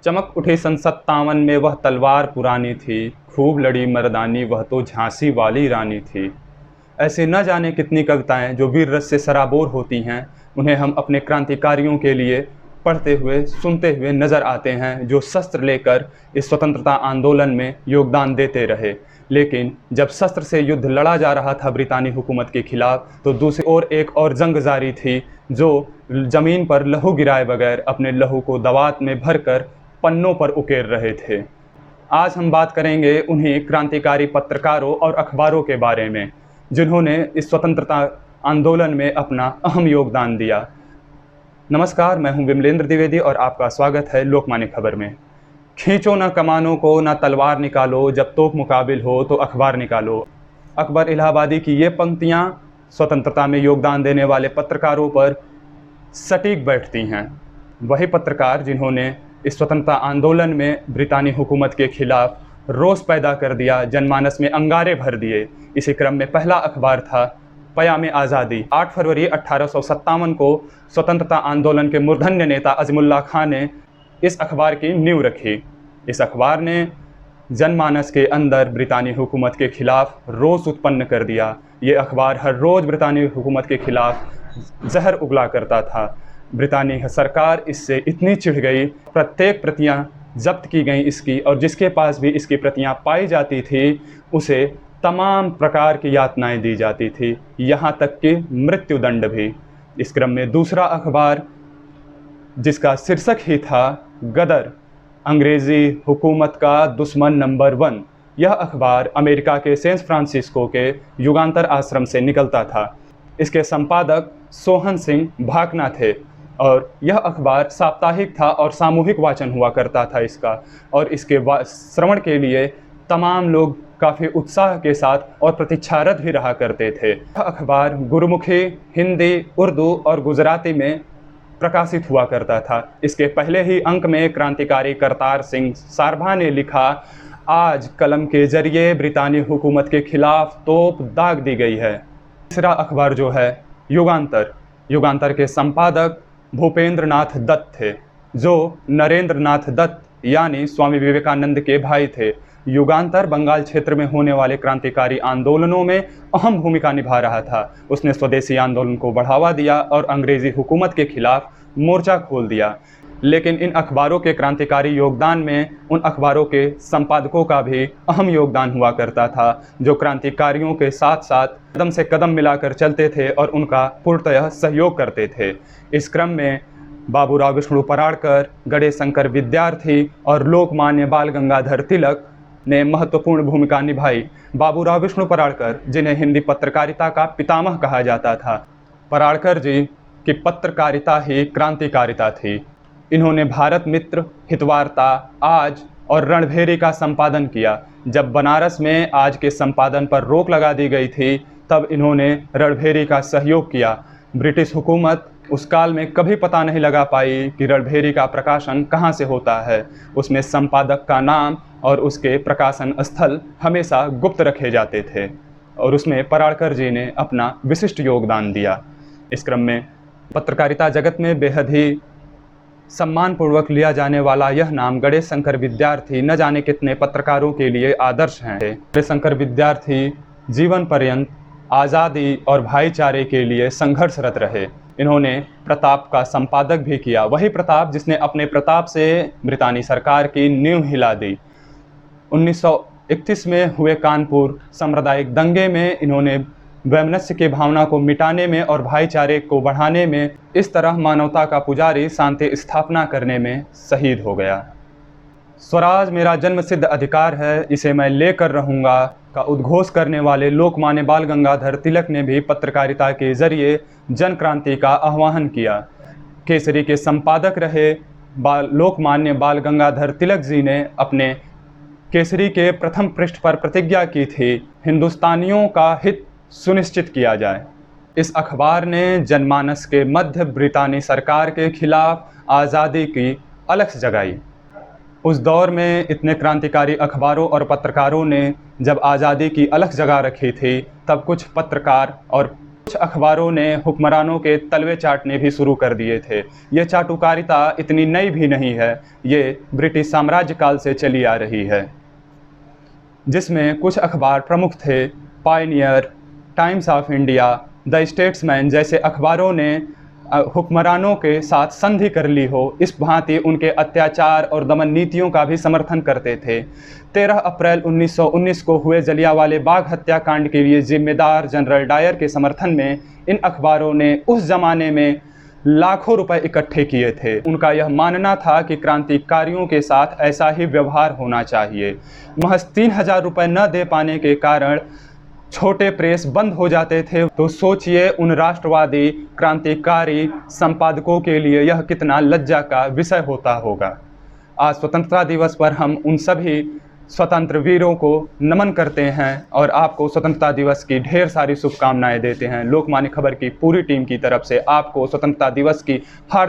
चमक उठी सन 57 में वह तलवार पुरानी थी, खूब लड़ी मर्दानी वह तो झांसी वाली रानी थी। ऐसे न जाने कितनी कविताएं जो वीर रस से सराबोर होती हैं, उन्हें हम अपने क्रांतिकारियों के लिए पढ़ते हुए सुनते हुए नज़र आते हैं, जो शस्त्र लेकर इस स्वतंत्रता आंदोलन में योगदान देते रहे। लेकिन जब शस्त्र से युद्ध लड़ा जा रहा था ब्रितानी हुकूमत के खिलाफ, तो दूसरी ओर एक और जंग जारी थी जो ज़मीन पर लहू गिराए बगैर अपने लहू को दवात में भरकर पन्नों पर उकेर रहे थे। आज हम बात करेंगे उन्हीं क्रांतिकारी पत्रकारों और अखबारों के बारे में जिन्होंने इस स्वतंत्रता आंदोलन में अपना अहम योगदान दिया। नमस्कार, मैं हूं विमलेंद्र द्विवेदी और आपका स्वागत है लोकमान्य खबर में। खींचो न कमानों को, न तलवार निकालो, जब तोप मुकाबिल हो तो अखबार निकालो। अकबर इलाहाबादी की ये पंक्तियां स्वतंत्रता में योगदान देने वाले पत्रकारों पर सटीक बैठती हैं। वही पत्रकार जिन्होंने इस स्वतंत्रता आंदोलन में ब्रितानी हुकूमत के खिलाफ रोष पैदा कर दिया, जनमानस में अंगारे भर दिए। इसी क्रम में पहला अखबार था पयामे आज़ादी। 8 फरवरी 1857 को स्वतंत्रता आंदोलन के मूर्धन्य नेता अज़ीमुल्लाह खां ने इस अखबार की नींव रखी। इस अखबार ने जनमानस के अंदर ब्रितानी हुकूमत के खिलाफ रोष उत्पन्न कर दिया। ये अखबार हर रोज़ ब्रितानी हुकूमत के खिलाफ जहर उगला करता था। ब्रितानी सरकार इससे इतनी चिढ़ गई, प्रत्येक प्रतियां जब्त की गई इसकी, और जिसके पास भी इसकी प्रतियां पाई जाती थी उसे तमाम प्रकार की यातनाएं दी जाती थी, यहाँ तक कि मृत्युदंड भी। इस क्रम में दूसरा अखबार, जिसका शीर्षक ही था गदर, अंग्रेज़ी हुकूमत का दुश्मन नंबर 1, यह अखबार अमेरिका के सैन फ्रांसिस्को के युगांतर आश्रम से निकलता था। इसके संपादक सोहन सिंह भाकना थे और यह अखबार साप्ताहिक था और सामूहिक वाचन हुआ करता था इसका, और इसके श्रवण के लिए तमाम लोग काफ़ी उत्साह के साथ और प्रतीक्षारत भी रहा करते थे। यह अखबार गुरुमुखी, हिंदी, उर्दू और गुजराती में प्रकाशित हुआ करता था। इसके पहले ही अंक में क्रांतिकारी करतार सिंह सारभा ने लिखा, आज कलम के जरिए ब्रितानी हुकूमत के खिलाफ तोप दाग दी गई है। तीसरा अखबार जो है युगांतर, युगांतर के संपादक भूपेंद्र नाथ दत्त थे, जो नरेंद्र नाथ दत्त यानी स्वामी विवेकानंद के भाई थे। युगांतर बंगाल क्षेत्र में होने वाले क्रांतिकारी आंदोलनों में अहम भूमिका निभा रहा था। उसने स्वदेशी आंदोलन को बढ़ावा दिया और अंग्रेजी हुकूमत के खिलाफ मोर्चा खोल दिया। लेकिन इन अखबारों के क्रांतिकारी योगदान में उन अखबारों के संपादकों का भी अहम योगदान हुआ करता था, जो क्रांतिकारियों के साथ साथ कदम से कदम मिलाकर चलते थे और उनका पूर्णतः सहयोग करते थे। इस क्रम में बाबूराव विष्णु पराड़कर, गणेश शंकर विद्यार्थी और लोकमान्य बाल गंगाधर तिलक ने महत्वपूर्ण भूमिका निभाई। बाबूराव विष्णु पराड़कर, जिन्हें हिंदी पत्रकारिता का पितामह कहा जाता था, पराड़कर जी की पत्रकारिता ही क्रांतिकारिता थी। इन्होंने भारत मित्र, हितवार्ता, आज और रणभेरी का संपादन किया। जब बनारस में आज के संपादन पर रोक लगा दी गई थी, तब इन्होंने रणभेरी का सहयोग किया। ब्रिटिश हुकूमत उस काल में कभी पता नहीं लगा पाई कि रणभेरी का प्रकाशन कहाँ से होता है। उसमें संपादक का नाम और उसके प्रकाशन स्थल हमेशा गुप्त रखे जाते थे, और उसमें पराड़कर जी ने अपना विशिष्ट योगदान दिया। इस क्रम में पत्रकारिता जगत में बेहद ही सम्मानपूर्वक लिया जाने वाला यह नाम गणेश शंकर विद्यार्थी न जाने कितने पत्रकारों के लिए आदर्श हैं। गणेश शंकर विद्यार्थी जीवन पर्यंत आज़ादी और भाईचारे के लिए संघर्षरत रहे। इन्होंने प्रताप का संपादक भी किया, वही प्रताप जिसने अपने प्रताप से ब्रितानी सरकार की नींव हिला दी। 1931 में हुए कानपुर सांप्रदायिक दंगे में इन्होंने वैमनस्य की भावना को मिटाने में और भाईचारे को बढ़ाने में, इस तरह मानवता का पुजारी शांति स्थापना करने में शहीद हो गया। स्वराज मेरा जन्मसिद्ध अधिकार है, इसे मैं लेकर रहूँगा का उद्घोष करने वाले लोकमान्य बाल गंगाधर तिलक ने भी पत्रकारिता के जरिए जन क्रांति का आह्वान किया। केसरी के संपादक रहे लोकमान्य बाल गंगाधर तिलक जी ने अपने केसरी के प्रथम पृष्ठ पर प्रतिज्ञा की थी, हिंदुस्तानियों का हित सुनिश्चित किया जाए। इस अखबार ने जनमानस के मध्य ब्रितानी सरकार के खिलाफ आज़ादी की अलख जगाई। उस दौर में इतने क्रांतिकारी अखबारों और पत्रकारों ने जब आज़ादी की अलख जगा रखी थी, तब कुछ पत्रकार और कुछ अखबारों ने हुक्मरानों के तलवे चाटने भी शुरू कर दिए थे। ये चाटुकारिता इतनी नई भी नहीं है, ये ब्रिटिश साम्राज्य काल से चली आ रही है, जिसमें कुछ अखबार प्रमुख थे। Pioneer, times of India, the statesman जैसे अखबारों ने हुक्मरानों के साथ संधि कर ली हो, इस भांति उनके अत्याचार और दमन नीतियों का भी समर्थन करते थे। 13 अप्रैल 1919 को हुए जलियांवाले बाग हत्याकांड के लिए जिम्मेदार जनरल डायर के समर्थन में इन अखबारों ने उस ज़माने में लाखों रुपए इकट्ठे किए थे। उनका यह मानना था कि क्रांतिकारियों के साथ ऐसा ही व्यवहार होना चाहिए। महज 3000 रुपये न दे पाने के कारण छोटे प्रेस बंद हो जाते थे। तो सोचिए उन राष्ट्रवादी क्रांतिकारी संपादकों के लिए यह कितना लज्जा का विषय होता होगा। आज स्वतंत्रता दिवस पर हम उन सभी स्वतंत्र वीरों को नमन करते हैं और आपको स्वतंत्रता दिवस की ढेर सारी शुभकामनाएं देते हैं। लोकमान्य खबर की पूरी टीम की तरफ से आपको स्वतंत्रता दिवस की हार्दिक